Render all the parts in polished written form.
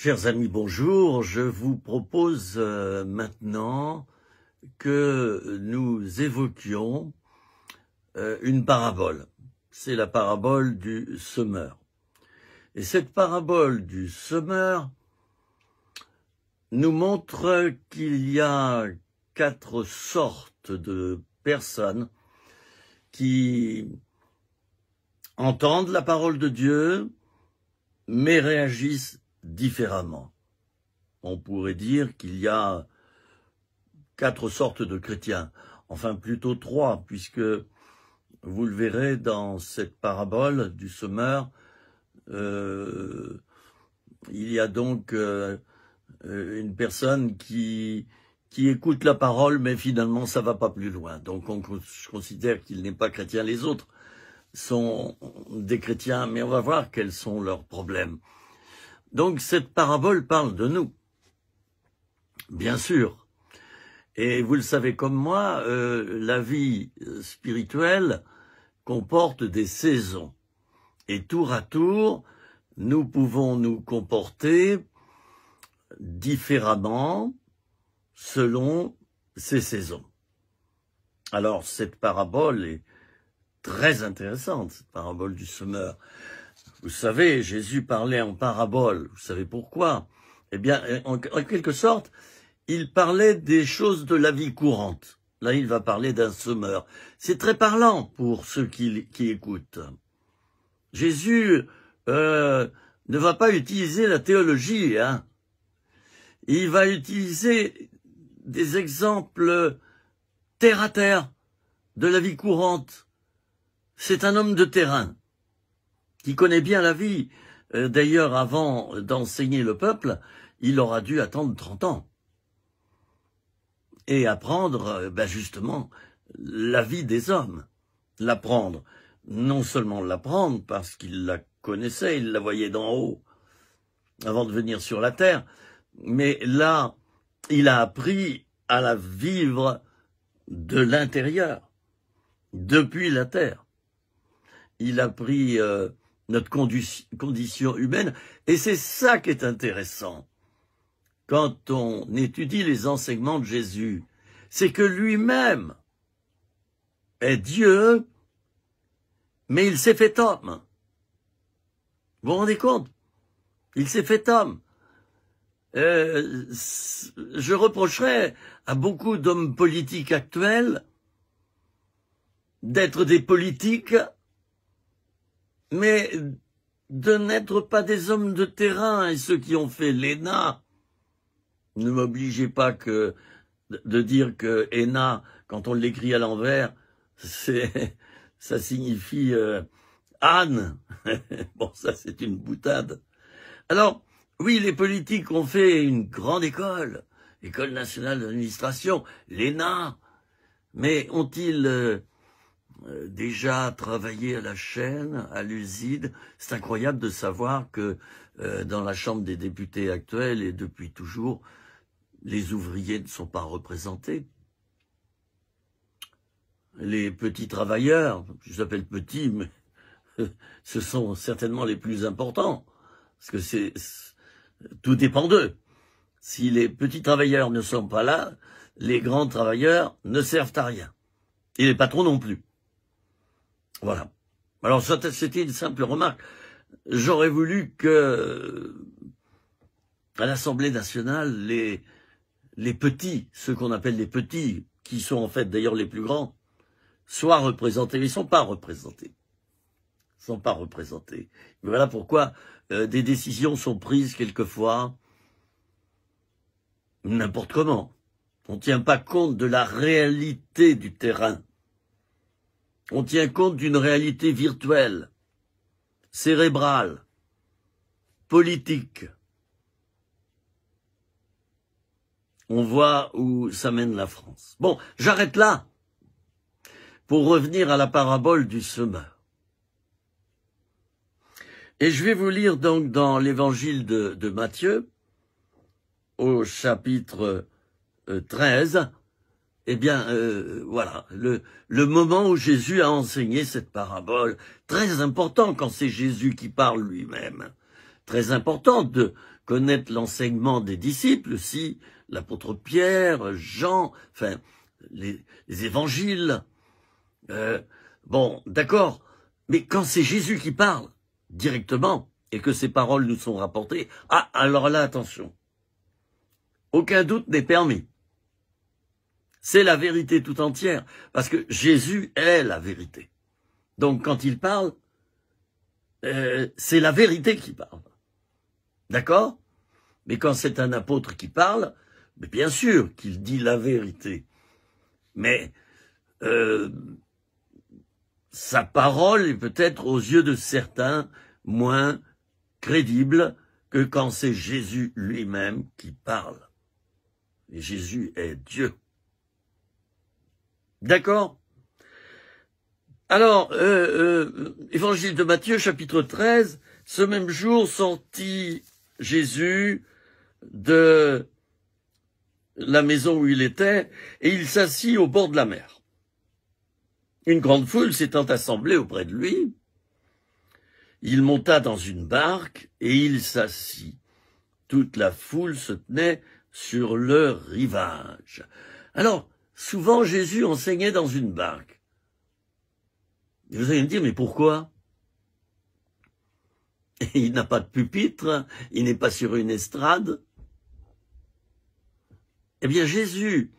Chers amis, bonjour. Je vous propose maintenant que nous évoquions une parabole. C'est la parabole du semeur. Et cette parabole du semeur nous montre qu'il y a 4 sortes de personnes qui entendent la parole de Dieu, mais réagissent différemment. On pourrait dire qu'il y a 4 sortes de chrétiens, enfin plutôt 3, puisque vous le verrez dans cette parabole du semeur, il y a donc une personne qui écoute la parole, mais finalement ça va pas plus loin. Donc je considère qu'il n'est pas chrétien. Les autres sont des chrétiens, mais on va voir quels sont leurs problèmes. Donc cette parabole parle de nous, bien sûr. Et vous le savez comme moi, la vie spirituelle comporte des saisons. Et tour à tour, nous pouvons nous comporter différemment selon ces saisons. Alors cette parabole est très intéressante, cette parabole du semeur. Vous savez, Jésus parlait en parabole. Vous savez pourquoi? Eh bien, en quelque sorte, il parlait des choses de la vie courante. Là, il va parler d'un semeur. C'est très parlant pour ceux qui écoutent. Jésus ne va pas utiliser la théologie, hein. Il va utiliser des exemples terre à terre de la vie courante. C'est un homme de terrain qui connaît bien la vie. D'ailleurs, avant d'enseigner le peuple, il aura dû attendre 30 ans et apprendre justement la vie des hommes. L'apprendre, non seulement l'apprendre parce qu'il la connaissait, il la voyait d'en haut avant de venir sur la terre, mais là, il a appris à la vivre de l'intérieur, depuis la terre. Il a pris notre condition humaine, et c'est ça qui est intéressant quand on étudie les enseignements de Jésus, c'est que lui-même est Dieu, mais il s'est fait homme. Vous vous rendez compte? Il s'est fait homme. Je reprocherais à beaucoup d'hommes politiques actuels d'être des politiques, mais de n'être pas des hommes de terrain. Et ceux qui ont fait l'ENA, ne m'obligez pas de dire que ENA, quand on l'écrit à l'envers, ça signifie Anne. Bon, ça c'est une boutade. Alors, oui, les politiques ont fait une grande école, École nationale d'administration, l'ENA, mais ont-ils déjà travaillé à la chaîne, à l'usine? C'est incroyable de savoir que dans la Chambre des députés actuelle et depuis toujours, les ouvriers ne sont pas représentés. Les petits travailleurs, je les appelle petits, mais ce sont certainement les plus importants, parce que tout dépend d'eux. Si les petits travailleurs ne sont pas là, les grands travailleurs ne servent à rien. Et les patrons non plus. Voilà. Alors ça, c'était une simple remarque. J'aurais voulu que, à l'Assemblée nationale, les petits, ceux qu'on appelle les petits, qui sont en fait d'ailleurs les plus grands, soient représentés. Mais ils ne sont pas représentés. Ils ne sont pas représentés. Et voilà pourquoi des décisions sont prises quelquefois n'importe comment. On ne tient pas compte de la réalité du terrain. On tient compte d'une réalité virtuelle, cérébrale, politique. On voit où ça mène la France. Bon, j'arrête là pour revenir à la parabole du semeur. Et je vais vous lire donc dans l'évangile de Matthieu, au chapitre 13, eh bien, voilà, le moment où Jésus a enseigné cette parabole, très important quand c'est Jésus qui parle lui-même, très important de connaître l'enseignement des disciples, aussi l'apôtre Pierre, Jean, enfin les évangiles. Bon, d'accord, mais quand c'est Jésus qui parle directement et que ces paroles nous sont rapportées, ah, alors là, attention, aucun doute n'est permis. C'est la vérité tout entière, parce que Jésus est la vérité. Donc quand il parle, c'est la vérité qui parle. D'accord? Mais quand c'est un apôtre qui parle, bien sûr qu'il dit la vérité. Mais sa parole est peut-être aux yeux de certains moins crédible que quand c'est Jésus lui-même qui parle. Et Jésus est Dieu. D'accord? Alors, Évangile de Matthieu, chapitre 13, ce même jour sortit Jésus de la maison où il était, et il s'assit au bord de la mer. Une grande foule s'étant assemblée auprès de lui, il monta dans une barque et il s'assit. Toute la foule se tenait sur le rivage. Alors, souvent Jésus enseignait dans une barque. Et vous allez me dire, mais pourquoi? Il n'a pas de pupitre, il n'est pas sur une estrade. Eh bien, Jésus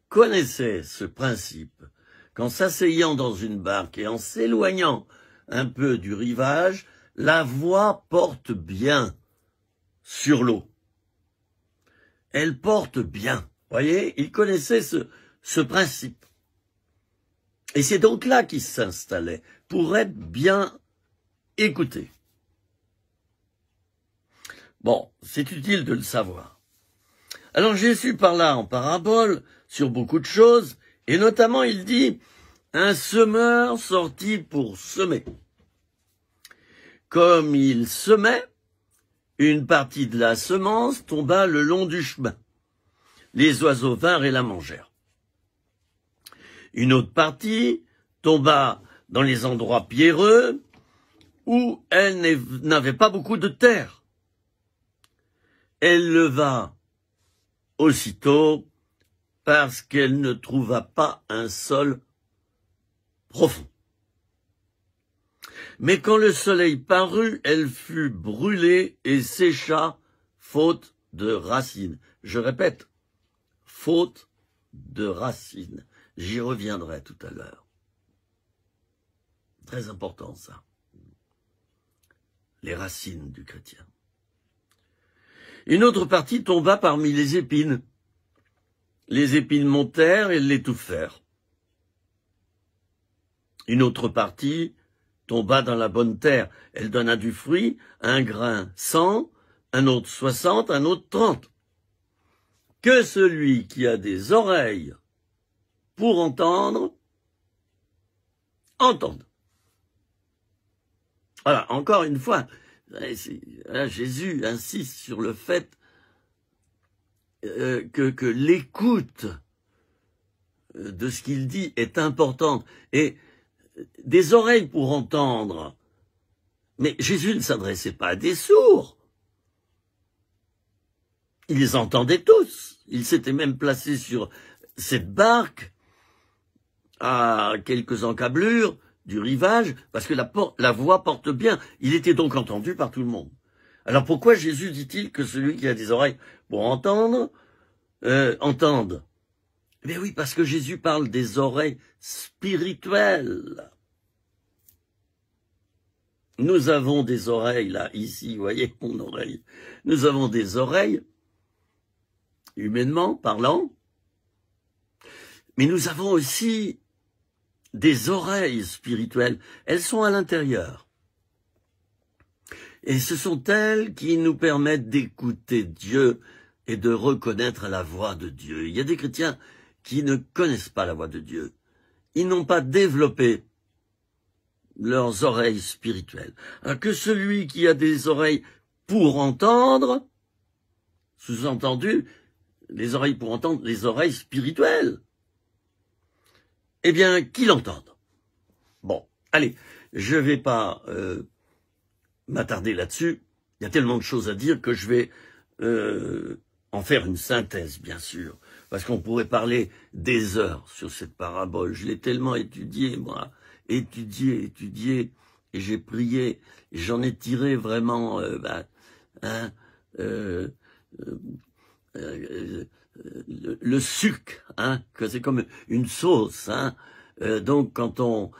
connaissait ce principe qu'en s'asseyant dans une barque et en s'éloignant un peu du rivage, la voix porte bien sur l'eau. Elle porte bien. Voyez, il connaissait ce principe. Et c'est donc là qu'il s'installait, pour être bien écouté. Bon, c'est utile de le savoir. Alors Jésus parla en parabole sur beaucoup de choses, et notamment il dit « Un semeur sortit pour semer. Comme il semait, une partie de la semence tomba le long du chemin. Les oiseaux vinrent et la mangèrent. Une autre partie tomba dans les endroits pierreux où elle n'avait pas beaucoup de terre. Elle leva aussitôt parce qu'elle ne trouva pas un sol profond. Mais quand le soleil parut, elle fut brûlée et sécha, faute de racines. Je répète, faute de racines. J'y reviendrai tout à l'heure. Très important ça. Les racines du chrétien. Une autre partie tomba parmi les épines. Les épines montèrent et l'étouffèrent. Une autre partie tomba dans la bonne terre. Elle donna du fruit, un grain 100, un autre 60, un autre 30. Que celui qui a des oreilles pour entendre, entende. Voilà, encore une fois, Jésus insiste sur le fait que l'écoute de ce qu'il dit est importante. Et des oreilles pour entendre. Mais Jésus ne s'adressait pas à des sourds. Il les entendait tous. Il s'était même placé sur cette barque à quelques encablures du rivage, parce que la voix porte bien. Il était donc entendu par tout le monde. Alors pourquoi Jésus dit-il que celui qui a des oreilles pour entendre, entende? Mais oui, parce que Jésus parle des oreilles spirituelles. Nous avons des oreilles, là, ici, vous voyez mon oreille. Nous avons des oreilles, humainement parlant, mais nous avons aussi des oreilles spirituelles. Elles sont à l'intérieur. Et ce sont elles qui nous permettent d'écouter Dieu et de reconnaître la voix de Dieu. Il y a des chrétiens qui ne connaissent pas la voix de Dieu. Ils n'ont pas développé leurs oreilles spirituelles. Alors que celui qui a des oreilles pour entendre, sous-entendu, les oreilles pour entendre, les oreilles spirituelles, eh bien, qu'il entende. Bon, allez, je ne vais pas m'attarder là-dessus. Il y a tellement de choses à dire que je vais en faire une synthèse, bien sûr, parce qu'on pourrait parler des heures sur cette parabole. Je l'ai tellement étudiée, moi, étudiée, et j'ai prié, et j'en ai tiré vraiment le suc, hein, que c'est comme une sauce, hein. Donc quand on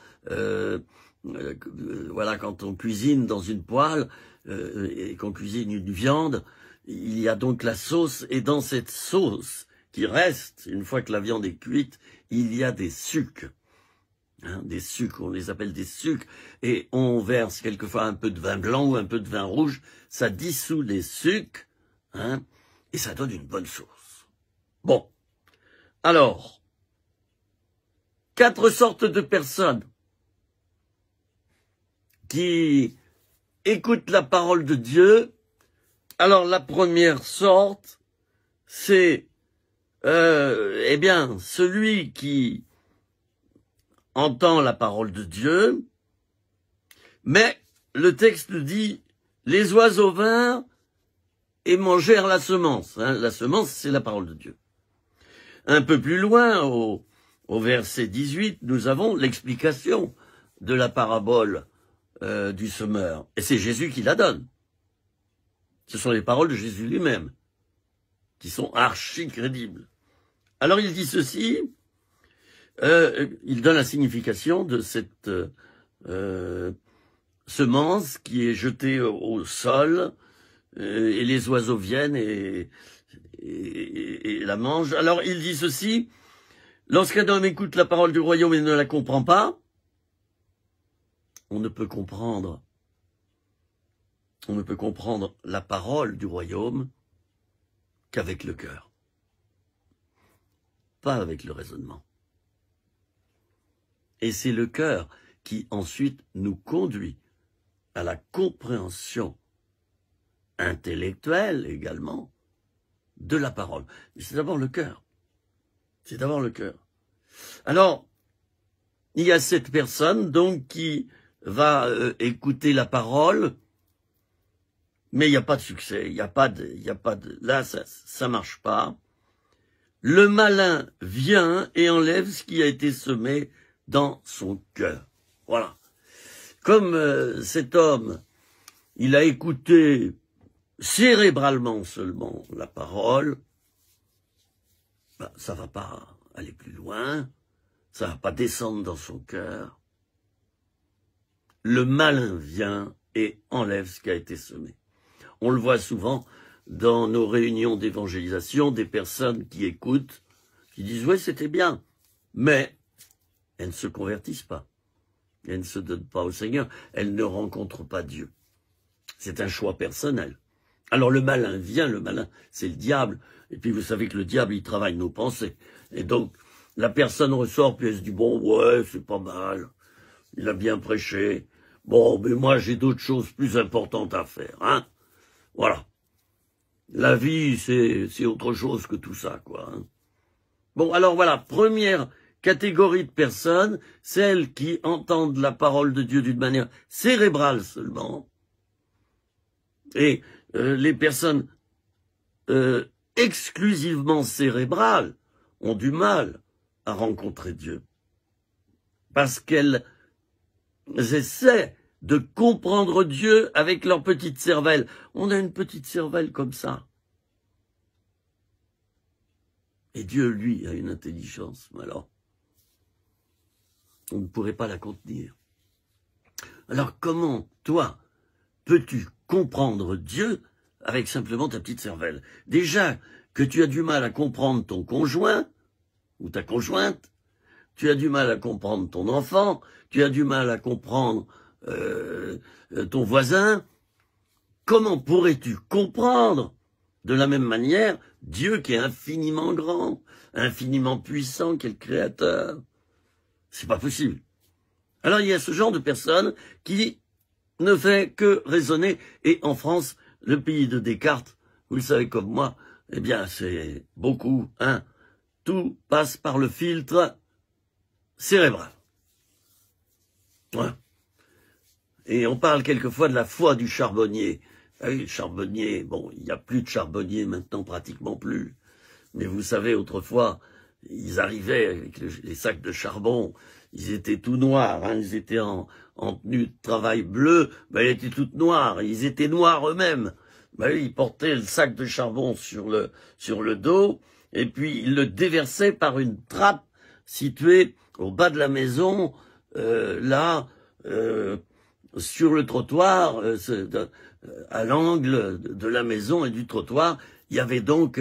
voilà, quand on cuisine dans une poêle et qu'on cuisine une viande, il y a donc la sauce, et dans cette sauce qui reste, une fois que la viande est cuite, il y a des sucs. Hein, des sucs, on les appelle des sucs, et on verse quelquefois un peu de vin blanc ou un peu de vin rouge, ça dissout les sucs, hein, et ça donne une bonne sauce. Bon, alors, 4 sortes de personnes qui écoutent la parole de Dieu. Alors la première sorte, c'est eh bien celui qui entend la parole de Dieu, mais le texte dit les oiseaux vinrent et mangèrent la semence. Hein, la semence, c'est la parole de Dieu. Un peu plus loin, au verset 18, nous avons l'explication de la parabole du semeur. Et c'est Jésus qui la donne. Ce sont les paroles de Jésus lui-même, qui sont archi crédibles. Alors il dit ceci, il donne la signification de cette semence qui est jetée au sol, et les oiseaux viennent et la mangent. Alors il dit ceci, lorsqu'un homme écoute la parole du royaume et ne la comprend pas, on ne peut comprendre la parole du royaume qu'avec le cœur, pas avec le raisonnement. Et c'est le cœur qui ensuite nous conduit à la compréhension intellectuelle également de la parole. Mais c'est d'abord le cœur. C'est d'abord le cœur. Alors, il y a cette personne donc qui va écouter la parole, mais il n'y a pas de succès, là ça marche pas. Le malin vient et enlève ce qui a été semé dans son cœur. Voilà. Comme cet homme, il a écouté cérébralement seulement la parole, ben, ça va pas aller plus loin, ça va pas descendre dans son cœur. Le malin vient et enlève ce qui a été semé. On le voit souvent dans nos réunions d'évangélisation, des personnes qui écoutent, qui disent « ouais, c'était bien », mais elles ne se convertissent pas, elles ne se donnent pas au Seigneur, elles ne rencontrent pas Dieu. C'est un choix personnel. Alors le malin vient, le malin, c'est le diable, et puis vous savez que le diable, il travaille nos pensées. Et donc, la personne ressort, puis elle se dit « bon, ouais, c'est pas mal, il a bien prêché, bon, mais moi j'ai d'autres choses plus importantes à faire, hein ?» Voilà. La vie, c'est autre chose que tout ça, quoi. Hein. Bon, alors voilà, première catégorie de personnes, celles qui entendent la parole de Dieu d'une manière cérébrale seulement. Et les personnes exclusivement cérébrales ont du mal à rencontrer Dieu. Parce qu'elles essaient de comprendre Dieu avec leur petite cervelle. On a une petite cervelle comme ça. Et Dieu, lui, a une intelligence. Alors, on ne pourrait pas la contenir. Alors, comment, toi, peux-tu comprendre Dieu avec simplement ta petite cervelle? Déjà, que tu as du mal à comprendre ton conjoint ou ta conjointe, tu as du mal à comprendre ton enfant, tu as du mal à comprendre ton voisin, comment pourrais-tu comprendre de la même manière Dieu qui est infiniment grand, infiniment puissant, qui est le créateur? C'est pas possible. Alors il y a ce genre de personnes qui ne fait que raisonner, et en France, le pays de Descartes, vous le savez comme moi, eh bien c'est beaucoup, hein, tout passe par le filtre cérébral. Ouais. Et on parle quelquefois de la foi du charbonnier. Ah oui, le charbonnier, bon, il n'y a plus de charbonniers maintenant, pratiquement plus. Mais vous savez, autrefois, ils arrivaient avec les sacs de charbon, ils étaient tout noirs, hein, ils étaient en tenue de travail bleue, ben, ils étaient toutes noires, ils étaient noirs eux-mêmes. Ben, ils portaient le sac de charbon sur le dos, et puis ils le déversaient par une trappe située au bas de la maison, sur le trottoir, à l'angle de la maison et du trottoir, il y avait donc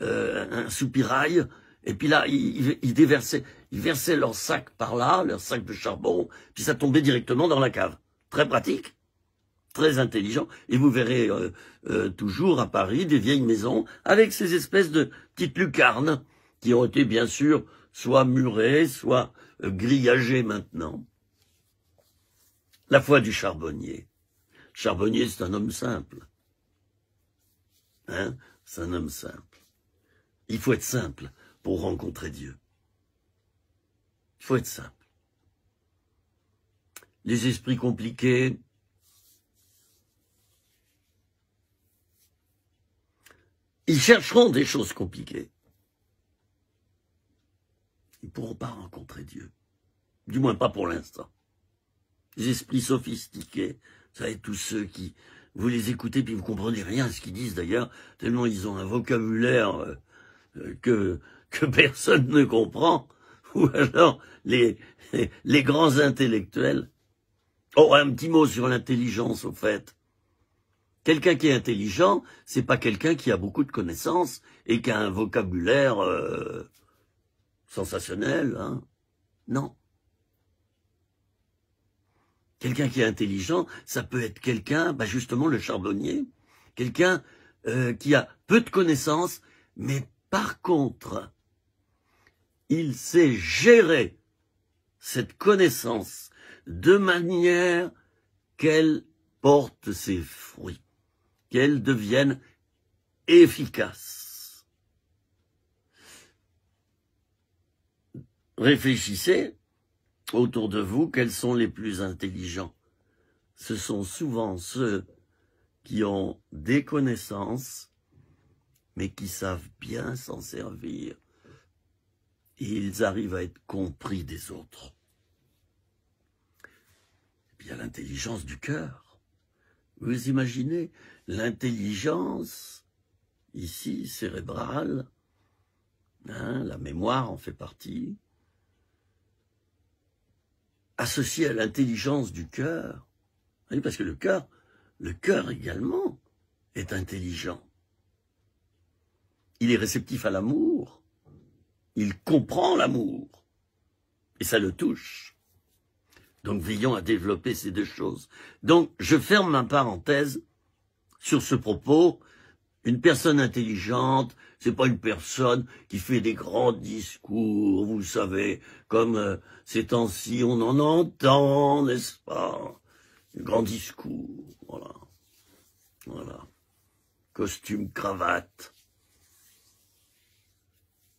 un soupirail, et puis là, ils versaient leur sac par là, leur sac de charbon, puis ça tombait directement dans la cave. Très pratique, très intelligent, et vous verrez toujours à Paris des vieilles maisons avec ces espèces de petites lucarnes qui ont été bien sûr soit murées, soit grillagées maintenant. La foi du charbonnier. Charbonnier, c'est un homme simple. Hein? C'est un homme simple. Il faut être simple pour rencontrer Dieu. Il faut être simple. Les esprits compliqués, ils chercheront des choses compliquées. Ils ne pourront pas rencontrer Dieu. Du moins pas pour l'instant. Les esprits sophistiqués, vous savez, tous ceux qui, vous les écoutez puis vous comprenez rien à ce qu'ils disent d'ailleurs, tellement ils ont un vocabulaire que personne ne comprend, ou alors les grands intellectuels. Oh, un petit mot sur l'intelligence, au fait. Quelqu'un qui est intelligent, c'est pas quelqu'un qui a beaucoup de connaissances et qui a un vocabulaire sensationnel, hein. Non. Quelqu'un qui est intelligent, ça peut être quelqu'un, justement le charbonnier, quelqu'un qui a peu de connaissances, mais par contre, il sait gérer cette connaissance de manière qu'elle porte ses fruits, qu'elle devienne efficace. Réfléchissez autour de vous, quels sont les plus intelligents? Ce sont souvent ceux qui ont des connaissances, mais qui savent bien s'en servir. Et ils arrivent à être compris des autres. Et puis il y a l'intelligence du cœur. Vous imaginez l'intelligence, ici, cérébrale, hein, la mémoire en fait partie, associée à l'intelligence du cœur. Oui, parce que le cœur également est intelligent. Il est réceptif à l'amour. Il comprend l'amour. Et ça le touche. Donc veillons à développer ces deux choses. Donc je ferme ma parenthèse sur ce propos. Une personne intelligente, c'est pas une personne qui fait des grands discours, vous savez, comme ces temps-ci on en entend, n'est-ce pas? Des grands discours, voilà. Voilà. Costume, cravate.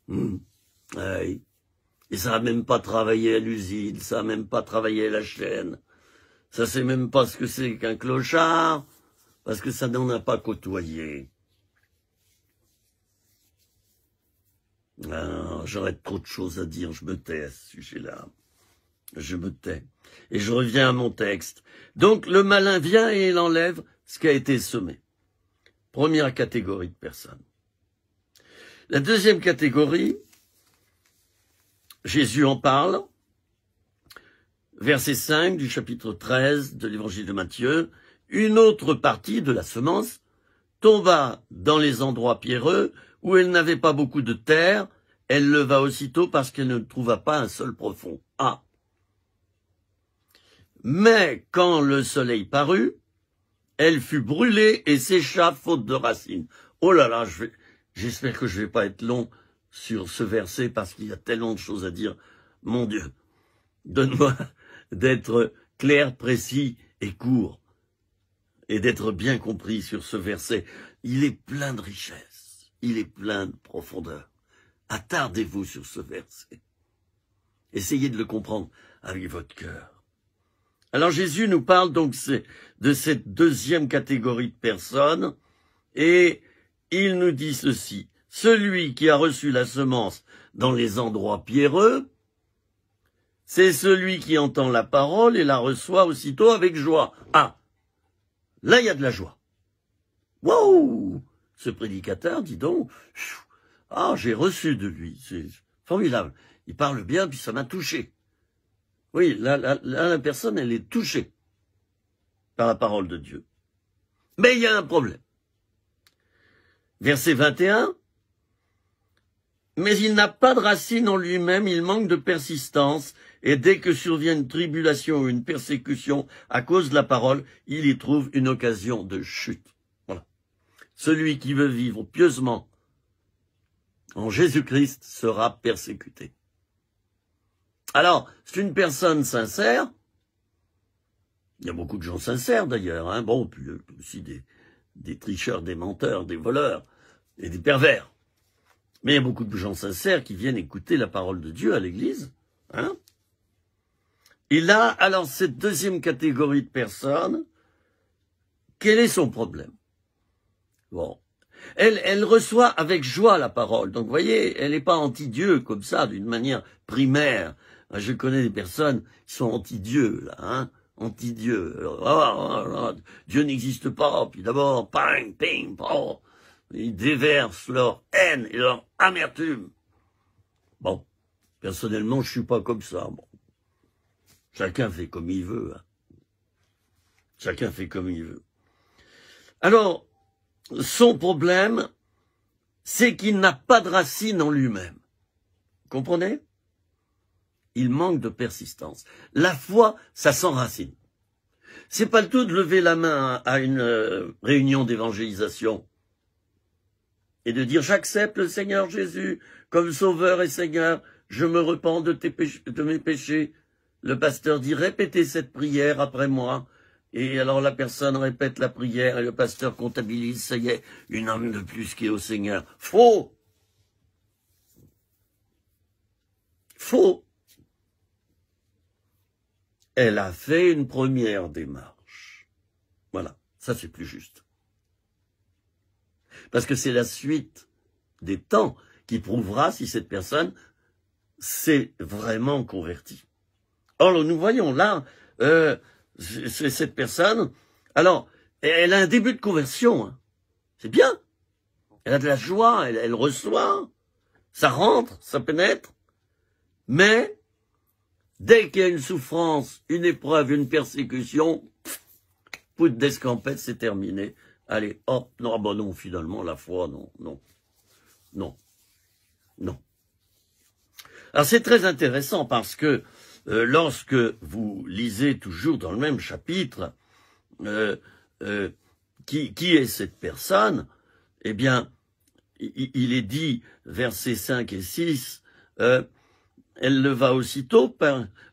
Ouais. Et ça n'a même pas travaillé à l'usine, ça n'a même pas travaillé à la chaîne. Ça sait même pas ce que c'est qu'un clochard, parce que ça n'en a pas côtoyé. Ah, j'aurais trop de choses à dire, je me tais à ce sujet-là. Je me tais. Et je reviens à mon texte. Donc le malin vient et il enlève ce qui a été semé. Première catégorie de personnes. La deuxième catégorie, Jésus en parle, verset 5 du chapitre 13 de l'évangile de Matthieu. Une autre partie de la semence tomba dans les endroits pierreux où elle n'avait pas beaucoup de terre. Elle leva aussitôt parce qu'elle ne trouva pas un sol profond. Ah. Mais quand le soleil parut, elle fut brûlée et sécha faute de racines. Oh là là, j'espère que je vais pas être long sur ce verset parce qu'il y a tellement de choses à dire. Mon Dieu, donne-moi d'être clair, précis et court et d'être bien compris sur ce verset. Il est plein de richesse, il est plein de profondeur. Attardez-vous sur ce verset. Essayez de le comprendre avec votre cœur. Alors Jésus nous parle donc de cette deuxième catégorie de personnes, et il nous dit ceci: celui qui a reçu la semence dans les endroits pierreux, c'est celui qui entend la parole et la reçoit aussitôt avec joie. Ah, là il y a de la joie. Waouh! Ce prédicateur, dis donc, ah, j'ai reçu de lui, c'est formidable. Il parle bien, puis ça m'a touché. Oui, là, la personne, elle est touchée par la parole de Dieu. Mais il y a un problème. Verset 21. Mais il n'a pas de racine en lui-même, il manque de persistance, et dès que survient une tribulation ou une persécution à cause de la parole, il y trouve une occasion de chute. Voilà. Celui qui veut vivre pieusement en Jésus-Christ sera persécuté. Alors, c'est une personne sincère. Il y a beaucoup de gens sincères d'ailleurs, hein. Bon, puis aussi des tricheurs, des menteurs, des voleurs et des pervers. Mais il y a beaucoup de gens sincères qui viennent écouter la parole de Dieu à l'église, hein. Et là, alors, cette deuxième catégorie de personnes, quel est son problème? Bon. Elle reçoit avec joie la parole. Donc, vous voyez, elle n'est pas anti-Dieu comme ça, d'une manière primaire. Je connais des personnes qui sont anti-Dieu, là, hein, anti-Dieu. Dieu n'existe pas. Puis d'abord, ping, ping, oh, ils déversent leur haine et leur amertume. Bon, personnellement, je suis pas comme ça. Bon. Chacun fait comme il veut. Hein. Chacun fait comme il veut. Alors, son problème, c'est qu'il n'a pas de racine en lui-même. Comprenez? Il manque de persistance. La foi, ça s'enracine. C'est pas le tout de lever la main à une réunion d'évangélisation et de dire: j'accepte le Seigneur Jésus comme Sauveur et Seigneur, je me repens de mes péchés. Le pasteur dit: répétez cette prière après moi. Et alors la personne répète la prière et le pasteur comptabilise: ça y est, une âme de plus qui est au Seigneur. Faux! Faux! Elle a fait une première démarche. Voilà, ça c'est plus juste. Parce que c'est la suite des temps qui prouvera si cette personne s'est vraiment convertie. Or, nous voyons là, cette personne, alors, elle a un début de conversion. Hein. C'est bien. Elle a de la joie, elle reçoit, ça rentre, ça pénètre. Mais, dès qu'il y a une souffrance, une épreuve, une persécution, poudre d'escampette, c'est terminé. Allez, hop, non, bon non, finalement, la foi, non. Alors c'est très intéressant parce que lorsque vous lisez toujours dans le même chapitre, qui est cette personne? Eh bien, il est dit, versets 5 et 6, elle leva aussitôt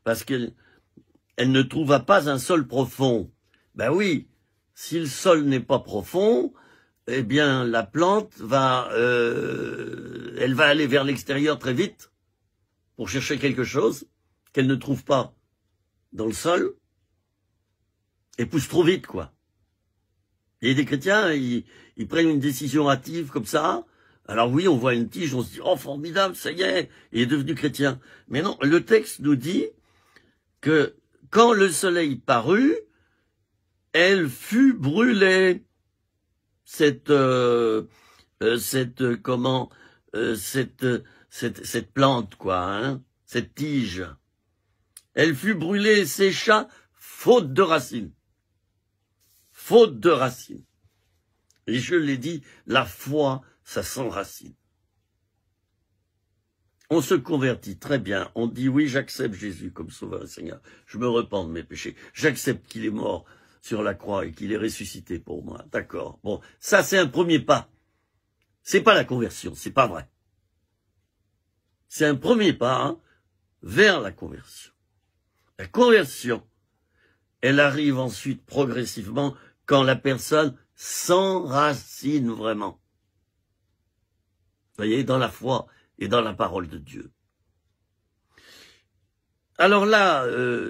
parce qu'elle ne trouva pas un sol profond. Ben oui, si le sol n'est pas profond, eh bien la plante elle va aller vers l'extérieur très vite pour chercher quelque chose qu'elle ne trouve pas dans le sol et pousse trop vite, quoi. Et des chrétiens, ils prennent une décision hâtive comme ça. Alors oui, on voit une tige, on se dit: oh, formidable, ça y est, il est devenu chrétien. Mais non, le texte nous dit que quand le soleil parut, elle fut brûlée. Cette plante, quoi, hein, cette tige. Elle fut brûlée et sécha, faute de racines. Faute de racines. Et je l'ai dit, la foi, ça s'enracine. On se convertit, très bien. On dit: oui, j'accepte Jésus comme Sauveur et Seigneur. Je me repens de mes péchés. J'accepte qu'il est mort sur la croix et qu'il est ressuscité pour moi. D'accord. Bon, ça c'est un premier pas. C'est pas la conversion, c'est pas vrai. C'est un premier pas, hein, vers la conversion. La conversion, elle arrive ensuite progressivement quand la personne s'enracine vraiment. Vous voyez, dans la foi et dans la parole de Dieu. Alors là,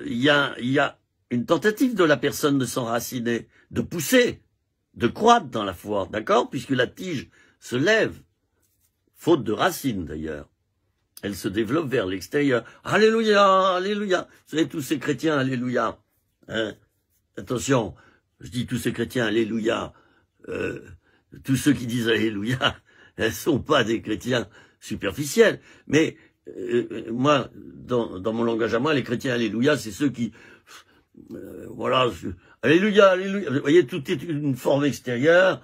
il y a une tentative de la personne de s'enraciner, de pousser, de croître dans la foi, d'accord? Puisque la tige se lève, faute de racines d'ailleurs. Elle se développe vers l'extérieur. Alléluia, alléluia. Vous savez, tous ces chrétiens, alléluia. Hein? Attention, je dis tous ces chrétiens, alléluia. Tous ceux qui disent alléluia, ne sont pas des chrétiens superficiels. Mais moi, dans mon langage à moi, les chrétiens, alléluia, c'est ceux qui... voilà, alléluia, alléluia. Vous voyez, tout est une forme extérieure.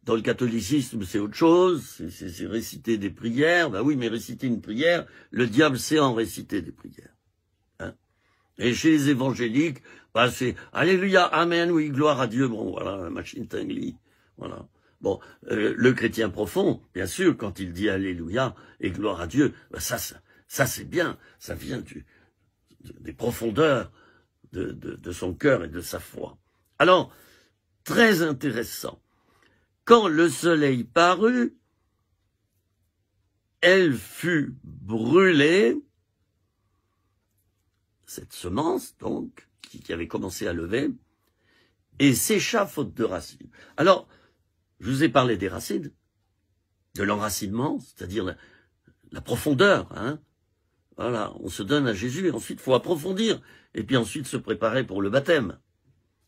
Dans le catholicisme, c'est autre chose, c'est réciter des prières. Ben oui, mais réciter une prière, le diable sait en réciter des prières. Hein? Et chez les évangéliques, ben c'est Alléluia, Amen, oui, gloire à Dieu. Bon, voilà, la machine Tinguely, voilà. Bon, le chrétien profond, bien sûr, quand il dit Alléluia et gloire à Dieu, ben ça c'est bien, ça vient des profondeurs de son cœur et de sa foi. Alors, très intéressant. Quand le soleil parut, elle fut brûlée, cette semence, donc, qui avait commencé à lever, et sécha faute de racines. Alors, je vous ai parlé des racines, de l'enracinement, c'est-à-dire la profondeur, hein. Voilà, on se donne à Jésus, et ensuite il faut approfondir, et puis ensuite se préparer pour le baptême,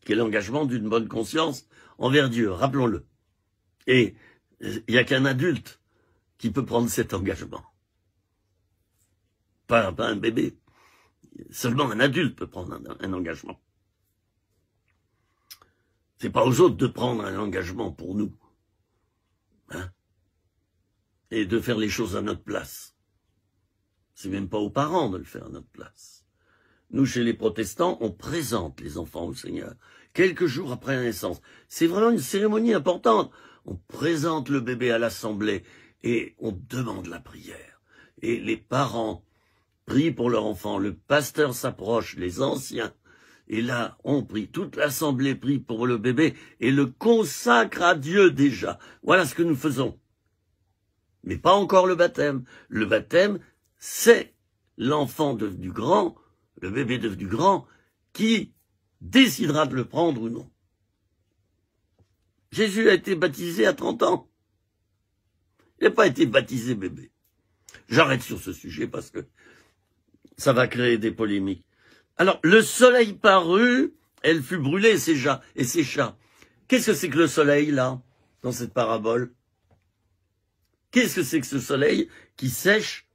qui est l'engagement d'une bonne conscience envers Dieu, rappelons-le. Et il n'y a qu'un adulte qui peut prendre cet engagement. Pas un bébé. Seulement un adulte peut prendre un engagement. C'est pas aux autres de prendre un engagement pour nous. Hein? Et de faire les choses à notre place. C'est même pas aux parents de le faire à notre place. Nous, chez les protestants, on présente les enfants au Seigneur quelques jours après la naissance. C'est vraiment une cérémonie importante. On présente le bébé à l'assemblée et on demande la prière. Et les parents prient pour leur enfant, le pasteur s'approche, les anciens, et là, on prie, toute l'assemblée prie pour le bébé et le consacre à Dieu déjà. Voilà ce que nous faisons. Mais pas encore le baptême. Le baptême, c'est l'enfant devenu grand, le bébé devenu grand, qui décidera de le prendre ou non. Jésus a été baptisé à 30 ans. Il n'a pas été baptisé bébé. J'arrête sur ce sujet parce que ça va créer des polémiques. Alors, le soleil parut, elle fut brûlée et sécha. Qu'est-ce que c'est que le soleil, là, dans cette parabole? Qu'est-ce que c'est que ce soleil qui sèche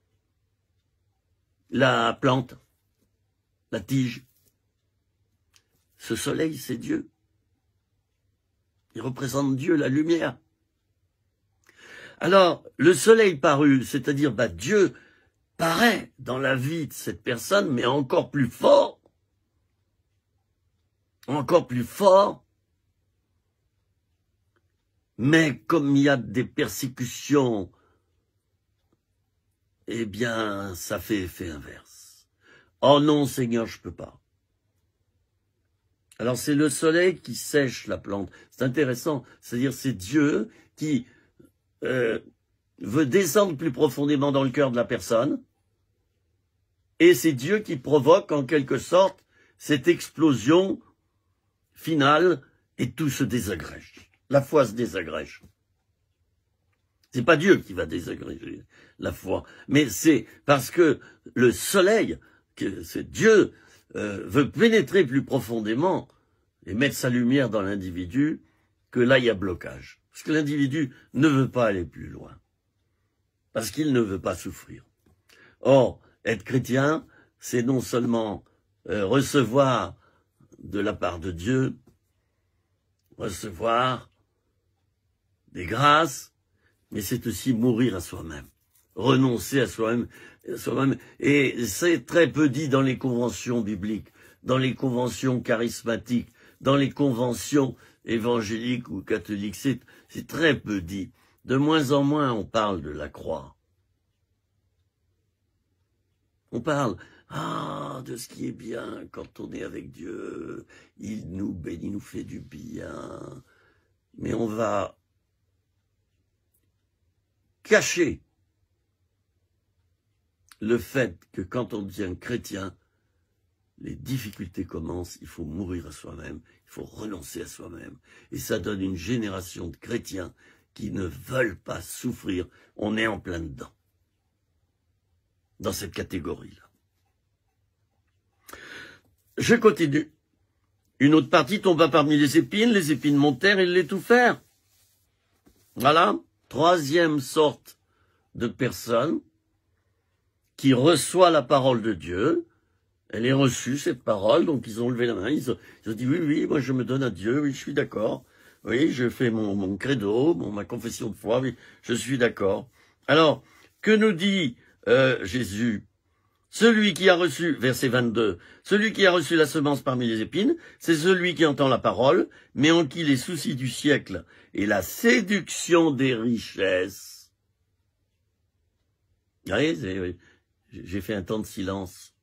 la plante, la tige? Ce soleil, c'est Dieu. Il représente Dieu, la lumière. Alors, le soleil parut, c'est-à-dire Dieu paraît dans la vie de cette personne, mais encore plus fort. Encore plus fort. Mais comme il y a des persécutions, eh bien, ça fait effet inverse. Oh non, Seigneur, je peux pas. Alors c'est le soleil qui sèche la plante. C'est intéressant, c'est-à-dire c'est Dieu qui veut descendre plus profondément dans le cœur de la personne, et c'est Dieu qui provoque en quelque sorte cette explosion finale, et tout se désagrège. La foi se désagrège. C'est pas Dieu qui va désagréger la foi, mais c'est parce que le soleil, que c'est Dieu, veut pénétrer plus profondément et mettre sa lumière dans l'individu, que là il y a blocage. Parce que l'individu ne veut pas aller plus loin. Parce qu'il ne veut pas souffrir. Or, être chrétien, c'est non seulement recevoir de la part de Dieu, recevoir des grâces, mais c'est aussi mourir à soi-même, renoncer à soi-même. Et c'est très peu dit dans les conventions bibliques, dans les conventions charismatiques, dans les conventions évangéliques ou catholiques. C'est très peu dit. De moins en moins, on parle de la croix. On parle de ce qui est bien quand on est avec Dieu. Il nous bénit, il nous fait du bien. Mais on va cacher le fait que quand on devient chrétien, les difficultés commencent, il faut mourir à soi-même, il faut renoncer à soi-même. Et ça donne une génération de chrétiens qui ne veulent pas souffrir. On est en plein dedans, dans cette catégorie-là. Je continue. Une autre partie tomba parmi les épines montèrent et l'étouffèrent. Voilà, troisième sorte de personne qui reçoit la parole de Dieu. Elle est reçue, cette parole, donc ils ont levé la main, ils ont dit oui, moi je me donne à Dieu, oui, je suis d'accord. Oui, je fais mon credo, ma confession de foi, oui, je suis d'accord. Alors, que nous dit Jésus? Celui qui a reçu, verset 22, celui qui a reçu la semence parmi les épines, c'est celui qui entend la parole, mais en qui les soucis du siècle et la séduction des richesses. Oui, j'ai fait un temps de silence.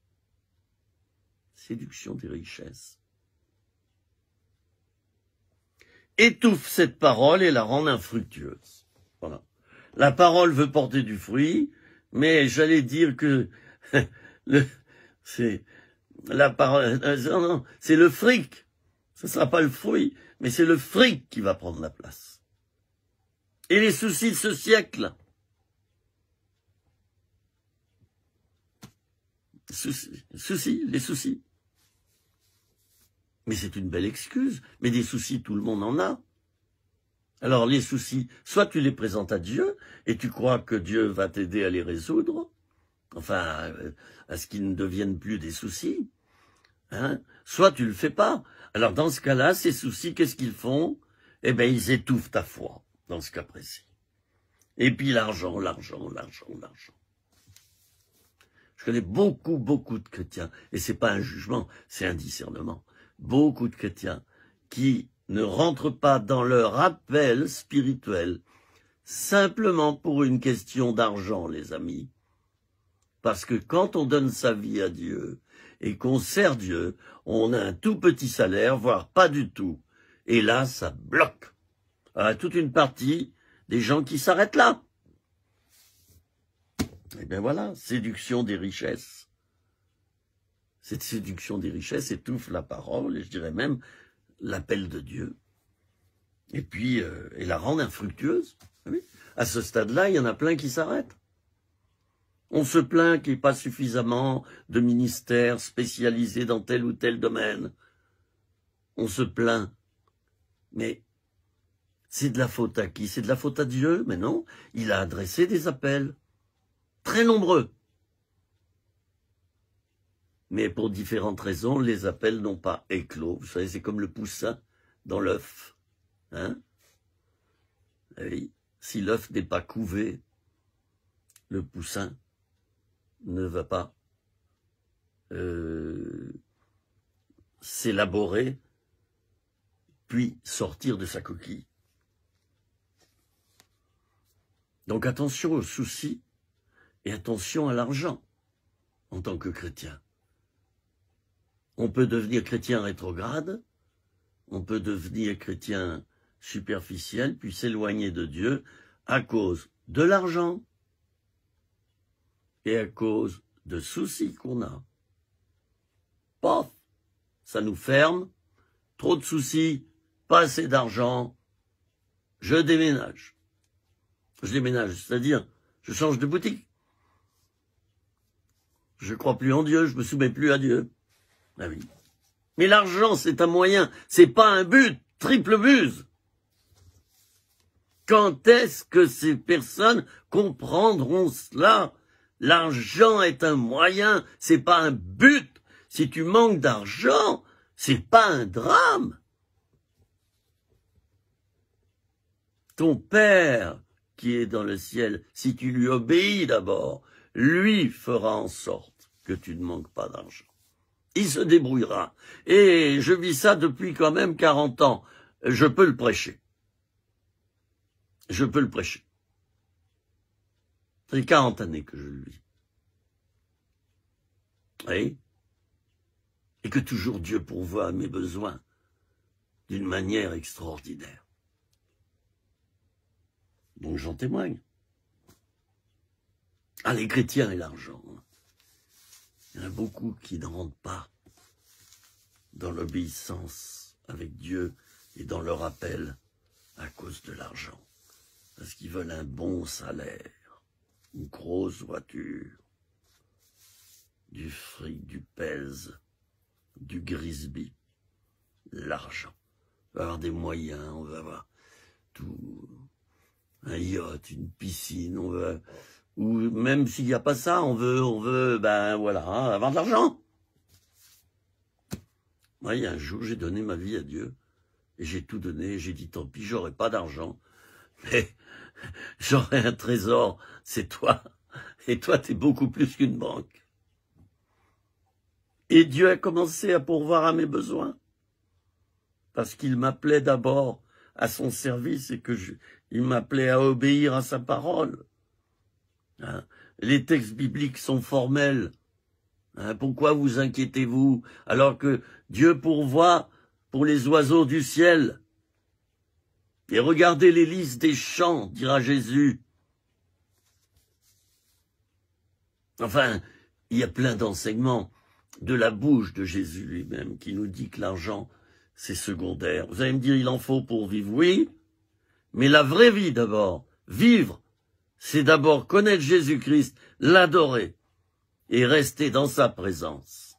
Séduction des richesses. Étouffe cette parole et la rend infructueuse. Voilà. La parole veut porter du fruit, mais j'allais dire que c'est la parole, non, c'est le fric. Ce ne sera pas le fruit, mais c'est le fric qui va prendre la place. Et les soucis de ce siècle. Les soucis. Mais c'est une belle excuse. Mais des soucis, tout le monde en a. Alors les soucis, soit tu les présentes à Dieu, et tu crois que Dieu va t'aider à les résoudre, enfin, à ce qu'ils ne deviennent plus des soucis, hein, soit tu le fais pas. Alors dans ce cas-là, ces soucis, qu'est-ce qu'ils font? Eh bien, ils étouffent ta foi, dans ce cas précis. Et puis l'argent. Je connais beaucoup de chrétiens, et c'est pas un jugement, c'est un discernement. Beaucoup de chrétiens qui ne rentrent pas dans leur appel spirituel simplement pour une question d'argent, les amis. Parce que quand on donne sa vie à Dieu et qu'on sert Dieu, on a un tout petit salaire, voire pas du tout. Et là, ça bloque. Alors, toute une partie des gens qui s'arrêtent là. Et bien voilà, séduction des richesses. Cette séduction des richesses étouffe la parole, et je dirais même l'appel de Dieu. Et puis, et la rend infructueuse. Oui. À ce stade-là, il y en a plein qui s'arrêtent. On se plaint qu'il n'y ait pas suffisamment de ministères spécialisés dans tel ou tel domaine. On se plaint. Mais c'est de la faute à qui? C'est de la faute à Dieu? Mais non, il a adressé des appels. Très nombreux. Mais pour différentes raisons, les appels n'ont pas éclos. Vous savez, c'est comme le poussin dans l'œuf. Hein? Oui. Si l'œuf n'est pas couvé, le poussin ne va pas s'élaborer, puis sortir de sa coquille. Donc attention aux soucis et attention à l'argent en tant que chrétien. On peut devenir chrétien rétrograde, on peut devenir chrétien superficiel, puis s'éloigner de Dieu à cause de l'argent et à cause de soucis qu'on a. Paf, ça nous ferme, trop de soucis, pas assez d'argent, je déménage. Je déménage, c'est-à-dire, je change de boutique. Je crois plus en Dieu, je me soumets plus à Dieu. Ah oui. Mais l'argent, c'est un moyen, c'est pas un but, triple buse. Quand est-ce que ces personnes comprendront cela? L'argent est un moyen, c'est pas un but. Si tu manques d'argent, c'est pas un drame. Ton Père qui est dans le ciel, si tu lui obéis d'abord, lui fera en sorte que tu ne manques pas d'argent. Il se débrouillera. Et je vis ça depuis quand même 40 ans. Je peux le prêcher. Je peux le prêcher. Ça fait 40 années que je le vis. Oui. Et que toujours Dieu pourvoit à mes besoins d'une manière extraordinaire. Donc j'en témoigne. Ah, les chrétiens et l'argent. Il y en a beaucoup qui ne rentrent pas dans l'obéissance avec Dieu et dans le rappel à cause de l'argent. Parce qu'ils veulent un bon salaire, une grosse voiture, du fric, du pèse, du Grisby, l'argent. On va avoir des moyens, on va avoir tout, un yacht, une piscine, on veut, ou même s'il n'y a pas ça, on veut, ben voilà, avoir de l'argent. Moi, il y a un jour, j'ai donné ma vie à Dieu, et j'ai tout donné, j'ai dit, tant pis, j'aurai pas d'argent, mais j'aurai un trésor, c'est toi, et toi, t'es beaucoup plus qu'une banque. Et Dieu a commencé à pourvoir à mes besoins, parce qu'il m'appelait d'abord à son service et il m'appelait à obéir à sa parole. Hein? Les textes bibliques sont formels. Hein? Pourquoi vous inquiétez-vous alors que Dieu pourvoit pour les oiseaux du ciel? Et regardez les lys des champs, dira Jésus. Enfin, il y a plein d'enseignements de la bouche de Jésus lui-même qui nous dit que l'argent, c'est secondaire. Vous allez me dire, il en faut pour vivre, oui, mais la vraie vie d'abord, vivre, c'est d'abord connaître Jésus-Christ, l'adorer et rester dans sa présence.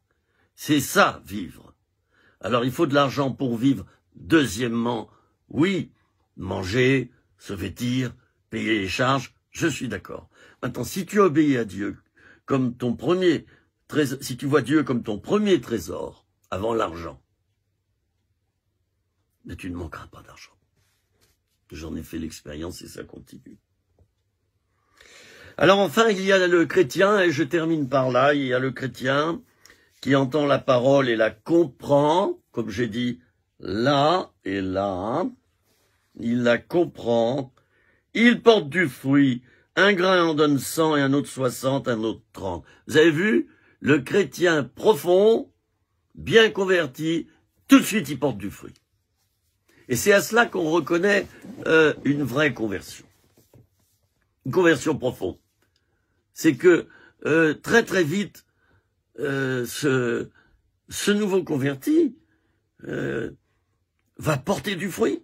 C'est ça, vivre. Alors il faut de l'argent pour vivre. Deuxièmement, oui, manger, se vêtir, payer les charges, je suis d'accord. Maintenant, si tu obéis à Dieu comme ton premier trésor, si tu vois Dieu comme ton premier trésor avant l'argent, mais tu ne manqueras pas d'argent. J'en ai fait l'expérience et ça continue. Alors enfin, il y a le chrétien, et je termine par là, il y a le chrétien qui entend la parole et la comprend, comme j'ai dit, là et là, il la comprend, il porte du fruit, un grain en donne 100 et un autre 60, un autre 30. Vous avez vu, le chrétien profond, bien converti, tout de suite il porte du fruit. Et c'est à cela qu'on reconnaît une vraie conversion. Une conversion profonde. C'est que très très vite, ce nouveau converti va porter du fruit.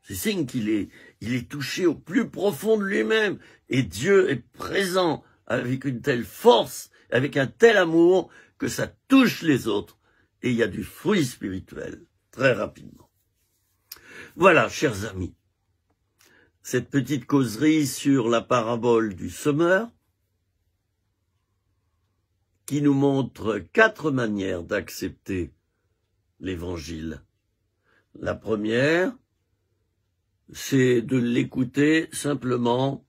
C'est signe qu'il est touché au plus profond de lui-même. Et Dieu est présent avec une telle force, avec un tel amour, que ça touche les autres. Et il y a du fruit spirituel, très rapidement. Voilà, chers amis, cette petite causerie sur la parabole du semeur, qui nous montre 4 manières d'accepter l'évangile. La première, c'est de l'écouter simplement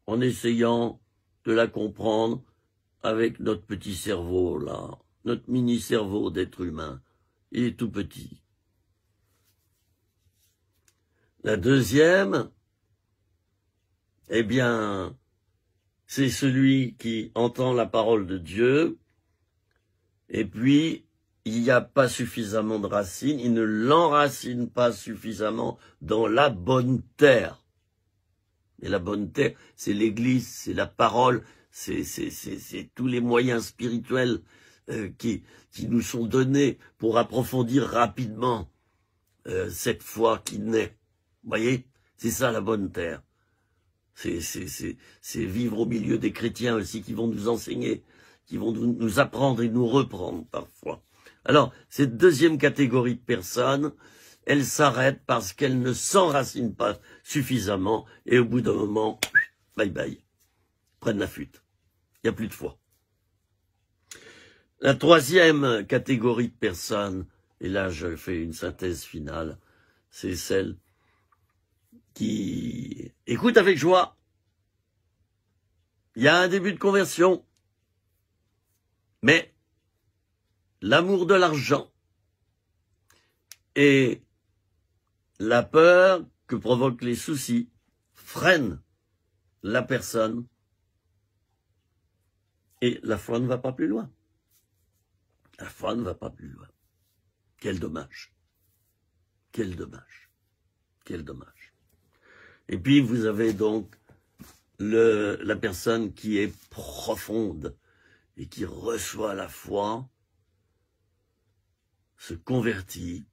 en essayant de la comprendre avec notre petit cerveau, là, notre mini-cerveau d'être humain. Il est tout petit. La deuxième, eh bien, c'est celui qui entend la parole de Dieu, et puis il n'y a pas suffisamment de racines, il ne l'enracine pas suffisamment dans la bonne terre. Et la bonne terre, c'est l'Église, c'est la parole, c'est tous les moyens spirituels qui nous sont donnés pour approfondir rapidement cette foi qui naît. Vous voyez, c'est ça la bonne terre. C'est vivre au milieu des chrétiens aussi qui vont nous enseigner, qui vont nous apprendre et nous reprendre parfois. Alors, cette deuxième catégorie de personnes, elles s'arrêtent parce qu'elles ne s'enracinent pas suffisamment et au bout d'un moment, bye bye, prennent la fuite. Il n'y a plus de foi. La troisième catégorie de personnes, et là je fais une synthèse finale, c'est celle qui écoute avec joie. Il y a un début de conversion, mais l'amour de l'argent et la peur que provoquent les soucis freinent la personne et la foi ne va pas plus loin. La foi ne va pas plus loin. Quel dommage. Quel dommage. Quel dommage. Et puis vous avez donc la personne qui est profonde et qui reçoit la foi se convertit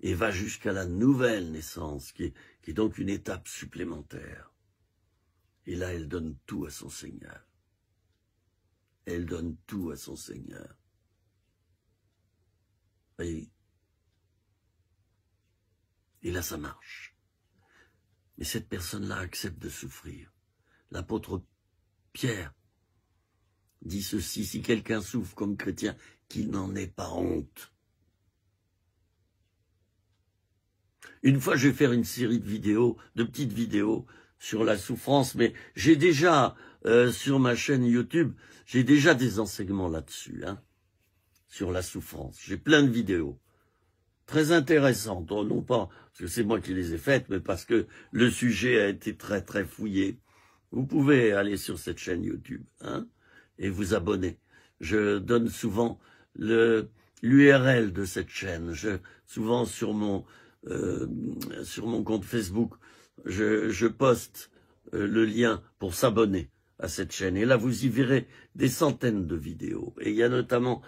et va jusqu'à la nouvelle naissance, qui est donc une étape supplémentaire. Et là, elle donne tout à son Seigneur. Elle donne tout à son Seigneur. Et là, ça marche. Mais cette personne-là accepte de souffrir. L'apôtre Pierre dit ceci: si quelqu'un souffre comme chrétien, qu'il n'en ait pas honte. Une fois, je vais faire une série de vidéos, de petites vidéos sur la souffrance, mais j'ai déjà, sur ma chaîne YouTube, j'ai déjà des enseignements là-dessus, hein, sur la souffrance. J'ai plein de vidéos. Très intéressantes, non pas parce que c'est moi qui les ai faites, mais parce que le sujet a été très très fouillé. Vous pouvez aller sur cette chaîne YouTube, hein, et vous abonner. Je donne souvent l'URL de cette chaîne. Souvent sur mon compte Facebook, je poste le lien pour s'abonner à cette chaîne. Et là, vous y verrez des centaines de vidéos. Et il y a notamment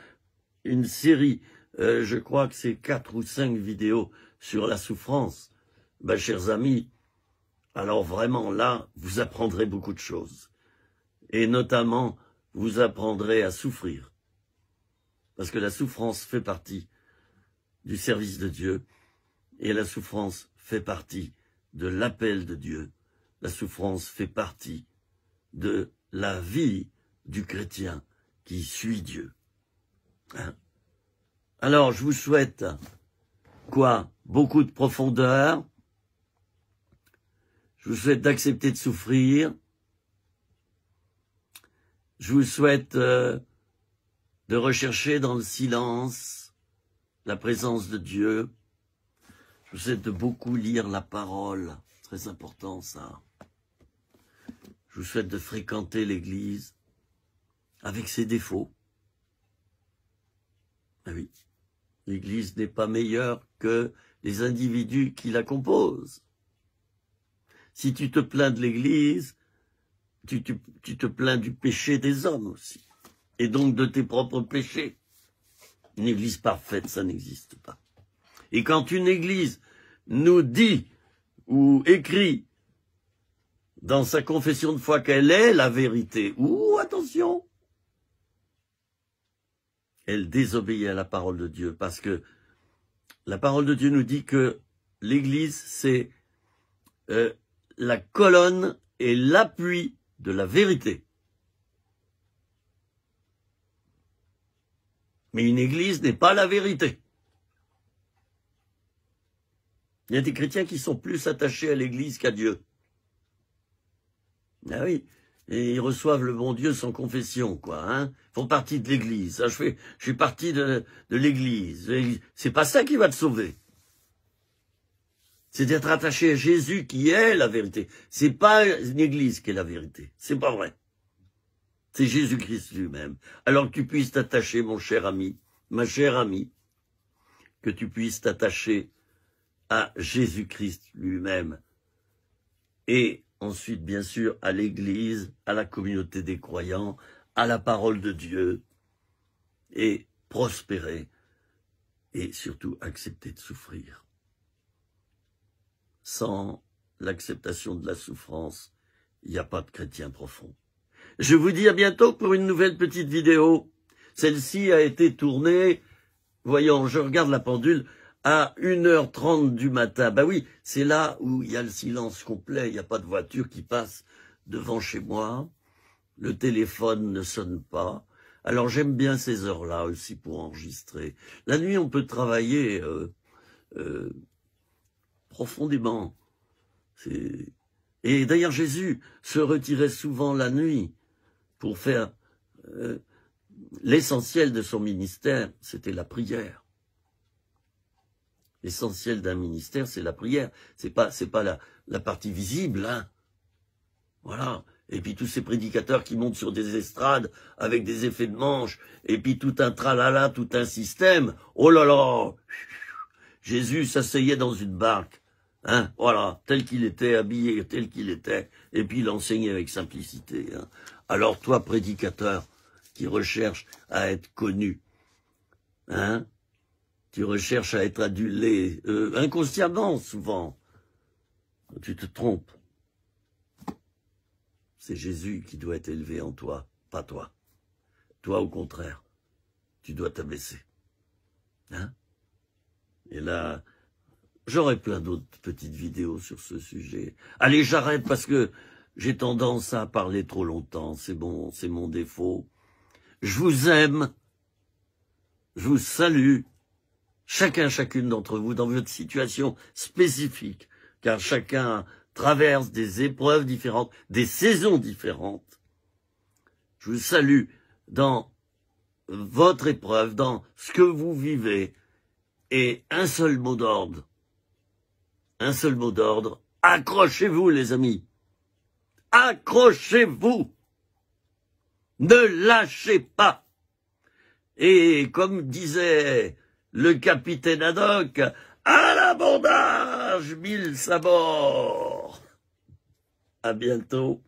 une série, je crois que c'est 4 ou 5 vidéos sur la souffrance. Ben, chers amis, alors vraiment là, vous apprendrez beaucoup de choses. Et notamment, vous apprendrez à souffrir. Parce que la souffrance fait partie du service de Dieu. Et la souffrance fait partie de l'appel de Dieu. La souffrance fait partie de la vie du chrétien qui suit Dieu. Hein? Alors, je vous souhaite quoi? Beaucoup de profondeur. Je vous souhaite d'accepter de souffrir. Je vous souhaite de rechercher dans le silence la présence de Dieu. Je vous souhaite de beaucoup lire la parole. Très important, ça. Je vous souhaite de fréquenter l'Église avec ses défauts. Ah oui, l'Église n'est pas meilleure que les individus qui la composent. Si tu te plains de l'Église, tu te plains du péché des hommes aussi, et donc de tes propres péchés. Une Église parfaite, ça n'existe pas. Et quand une Église nous dit ou écrit dans sa confession de foi qu'elle est la vérité, attention, elle désobéit à la parole de Dieu, parce que la parole de Dieu nous dit que l'Église, c'est la colonne et l'appui de la vérité. Mais une Église n'est pas la vérité. Il y a des chrétiens qui sont plus attachés à l'Église qu'à Dieu. Ah oui, et ils reçoivent le bon Dieu sans confession, quoi. Hein, ils font partie de l'Église. Ah, je fais partie de l'Église. C'est pas ça qui va te sauver. C'est d'être attaché à Jésus qui est la vérité. C'est pas une Église qui est la vérité. C'est pas vrai. C'est Jésus-Christ lui-même. Alors que tu puisses t'attacher, mon cher ami, ma chère amie, que tu puisses t'attacher à Jésus-Christ lui-même. Et ensuite, bien sûr, à l'Église, à la communauté des croyants, à la parole de Dieu, et prospérer, et surtout accepter de souffrir. Sans l'acceptation de la souffrance, il n'y a pas de chrétien profond. Je vous dis à bientôt pour une nouvelle petite vidéo. Celle-ci a été tournée, voyons, je regarde la pendule, à 1h30 du matin. Ben oui, c'est là où il y a le silence complet, il n'y a pas de voiture qui passe devant chez moi, le téléphone ne sonne pas. Alors j'aime bien ces heures-là aussi pour enregistrer. La nuit, on peut travailler profondément. Et d'ailleurs, Jésus se retirait souvent la nuit pour faire l'essentiel de son ministère, c'était la prière. L'essentiel d'un ministère, c'est la prière. C'est pas la partie visible, hein. Voilà. Et puis tous ces prédicateurs qui montent sur des estrades avec des effets de manche, et puis tout un tralala, tout un système. Oh là là! Jésus s'asseyait dans une barque, hein. Voilà, tel qu'il était, habillé tel qu'il était, et puis il enseignait avec simplicité, hein. Alors toi, prédicateur, qui recherche à être connu, hein, Tu recherches à être adulé, inconsciemment souvent. Tu te trompes. C'est Jésus qui doit être élevé en toi, pas toi. Toi, au contraire, tu dois t'abaisser. Hein? Et là, j'aurai plein d'autres petites vidéos sur ce sujet. Allez, j'arrête parce que j'ai tendance à parler trop longtemps. C'est bon, c'est mon défaut. Je vous aime. Je vous salue. Chacune d'entre vous dans votre situation spécifique, car chacun traverse des épreuves différentes, des saisons différentes. Je vous salue dans votre épreuve, dans ce que vous vivez, et un seul mot d'ordre, accrochez-vous les amis, accrochez-vous, ne lâchez pas. Et comme disait le capitaine Haddock, à l'abordage, 1000 sabords. À bientôt.